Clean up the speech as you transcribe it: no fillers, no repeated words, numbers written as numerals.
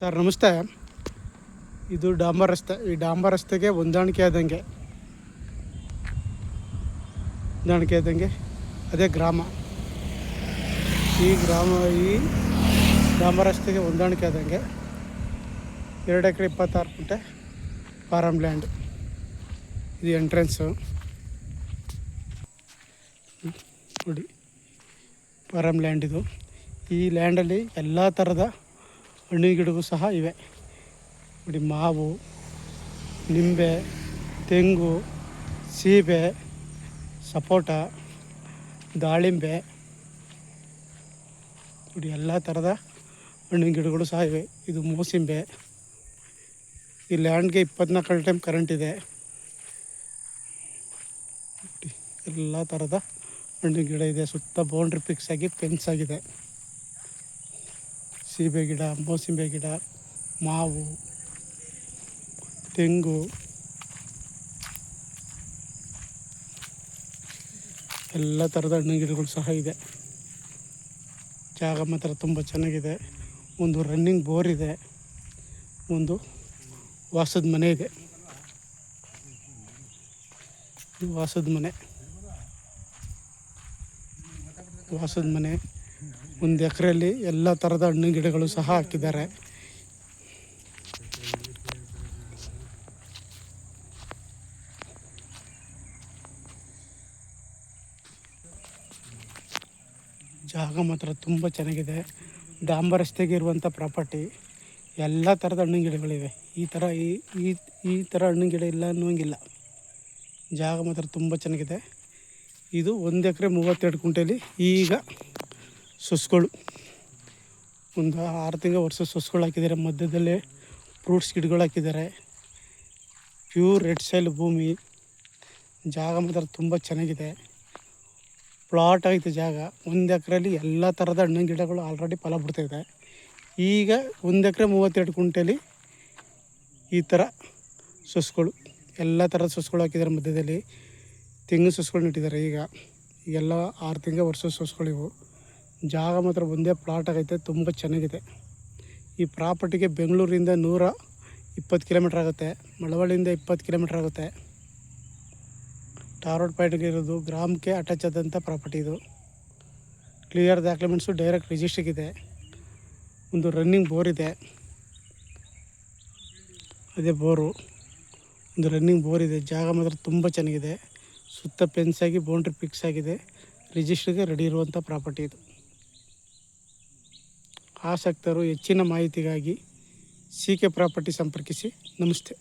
Sir ನಮಸ್ತೆ. ಇದು ಡಾಂಬರ್ ರಸ್ತೆ. ಈ ಡಾಂಬರ್ ರಸ್ತೆಗೆ ಹೊಂದಾಣಿಕೆ ಆದಂಗೆ ಅದೇ ಗ್ರಾಮ. ಈ ಡಾಂಬರ್ ರಸ್ತೆಗೆ ಹೊಂದಾಣಿಕೆ ಆದಂಗೆ 2 ಎಕರೆ 26 ಗುಂಟೆ ಫಾರಮ್ ಲ್ಯಾಂಡ್. ಇದು ಎಂಟ್ರೆನ್ಸು ನೋಡಿ, ಫಾರಮ್ ಲ್ಯಾಂಡ್ ಇದು. ಈ ಲ್ಯಾಂಡಲ್ಲಿ ಎಲ್ಲ ಥರದ ಹಣ್ಣಿನ ಗಿಡಗಳು ಸಹ ಇವೆ ನೋಡಿ. ಮಾವು, ನಿಂಬೆ, ತೆಂಗು, ಸೀಬೆ, ಸಪೋಟ, ದಾಳಿಂಬೆ ನೋಡಿ, ಎಲ್ಲ ಥರದ ಹಣ್ಣಿನ ಗಿಡಗಳು ಸಹ ಇವೆ. ಇದು ಮೂಸಂಬೆ. ಈ ಲ್ಯಾಂಡ್ಗೆ 24 ಟೈಮ್ ಕರೆಂಟ್ ಇದೆ. ಎಲ್ಲ ಥರದ ಹಣ್ಣಿನ ಗಿಡ ಇದೆ. ಸುತ್ತ ಬೌಂಡ್ರಿ ಫಿಕ್ಸ್ ಆಗಿ ಫೆನ್ಸ್ ಆಗಿದೆ. ಸೀಬೆ ಗಿಡ, ಮೂಸಂಬೆ ಗಿಡ, ಮಾವು, ತೆಂಗು ಎಲ್ಲ ಥರದ ಹಣ್ಣಿನ ಗಿಡಗಳು ಸಹ ಇದೆ. ಜಾಗ ಮಾತ್ರ ತುಂಬ ಚೆನ್ನಾಗಿದೆ. ಒಂದು ರನ್ನಿಂಗ್ ಬೋರ್ ಇದೆ. ಒಂದು ವಾಸದ ಮನೆ ಇದೆ. ವಾಸದ ಮನೆ 1 ಎಕರೆಯಲ್ಲಿ ಎಲ್ಲ ಥರದ ಹಣ್ಣಿನ ಗಿಡಗಳು ಸಹ ಹಾಕಿದ್ದಾರೆ. ಜಾಗ ಮಾತ್ರ ತುಂಬ ಚೆನ್ನಾಗಿದೆ. ಡಾಂಬರ್ ರಸ್ತೆಗೆ ಇರುವಂಥ ಪ್ರಾಪರ್ಟಿ. ಎಲ್ಲ ಥರದ ಹಣ್ಣಿನ ಗಿಡಗಳಿವೆ. ಈ ಥರ ಹಣ್ಣಿನ ಗಿಡ ಇಲ್ಲ ಅನ್ನೋಂಗಿಲ್ಲ. ಜಾಗ ಮಾತ್ರ ತುಂಬ ಚೆನ್ನಾಗಿದೆ. ಇದು 1 ಎಕರೆ 32 ಗುಂಟೆಯಲ್ಲಿ ಈಗ ಸೊಸುಗಳು ಒಂದು 6 ತಿಂಗಳು ವರ್ಷ ಸೊಸುಗಳು ಹಾಕಿದ್ದಾರೆ. ಮಧ್ಯದಲ್ಲೇ ಫ್ರೂಟ್ಸ್ ಗಿಡಗಳು ಹಾಕಿದ್ದಾರೆ. ಪ್ಯೂರ್ ರೆಡ್ ಸಾಯಿಲ್ ಭೂಮಿ. ಜಾಗ ಮಾತ್ರ ತುಂಬ ಚೆನ್ನಾಗಿದೆ. ಪ್ಲಾಟ್ ಐತೆ ಜಾಗ. 1 ಎಕರೆಯಲ್ಲಿ ಎಲ್ಲ ಥರದ ಹಣ್ಣಿನ ಗಿಡಗಳು ಆಲ್ರೆಡಿ ಫಲ ಬಿಡ್ತಾಯಿದೆ. ಈಗ 1 ಎಕರೆ 32 ಗುಂಟೆಯಲ್ಲಿ ಈ ಥರ ಸೊಸುಗಳು, ಎಲ್ಲ ಥರದ ಸೊಸುಗಳು ಹಾಕಿದ್ದಾರೆ. ಮಧ್ಯದಲ್ಲಿ ತೆಂಗಿನ ಸೊಸುಗಳು ನೆಟ್ಟಿದ್ದಾರೆ. ಈಗೆಲ್ಲ 6 ತಿಂಗಳು ವರ್ಷ ಸೊಸುಗಳಿವು. ಜಾಗ ಮಾತ್ರ ಒಂದೇ ಪ್ಲಾಟ್ ಆಗೈತೆ. ತುಂಬ ಚೆನ್ನಾಗಿದೆ. ಈ ಪ್ರಾಪರ್ಟಿಗೆ ಬೆಂಗಳೂರಿಂದ 120 ಕಿಲೋಮೀಟ್ರ್ ಆಗುತ್ತೆ. ಮಳವಳ್ಳಿಯಿಂದ 20 ಕಿಲೋಮೀಟ್ರ್ ಆಗುತ್ತೆ. ಟಾರ್ ರೋಡ್ ಪಾಯಿಂಟ್ಗೆ ಇರೋದು. ಗ್ರಾಮಕ್ಕೆ ಅಟ್ಯಾಚ್ ಆದಂಥ ಪ್ರಾಪರ್ಟಿ ಇದು. ಕ್ಲಿಯರ್ ಡಾಕ್ಯುಮೆಂಟ್ಸು ಡೈರೆಕ್ಟ್ ರಿಜಿಸ್ಟ್ರಿಗೆ. ಒಂದು ರನ್ನಿಂಗ್ ಬೋರ್ ಇದೆ. ಅದೇ ಬೋರು. ಒಂದು ರನ್ನಿಂಗ್ ಬೋರ್ ಇದೆ. ಜಾಗ ಮಾತ್ರ ತುಂಬ ಚೆನ್ನಾಗಿದೆ. ಸುತ್ತ ಫೆನ್ಸ್ ಆಗಿ ಬೌಂಡ್ರಿ ಫಿಕ್ಸ್ ಆಗಿದೆ. ರಿಜಿಸ್ಟ್ರಿಗೆ ರೆಡಿ ಇರುವಂಥ ಪ್ರಾಪರ್ಟಿ ಇದು. ಆಸಕ್ತರು ಹೆಚ್ಚಿನ ಮಾಹಿತಿಗಾಗಿ CK ಪ್ರಾಪರ್ಟಿ ಸಂಪರ್ಕಿಸಿ. ನಮಸ್ತೆ.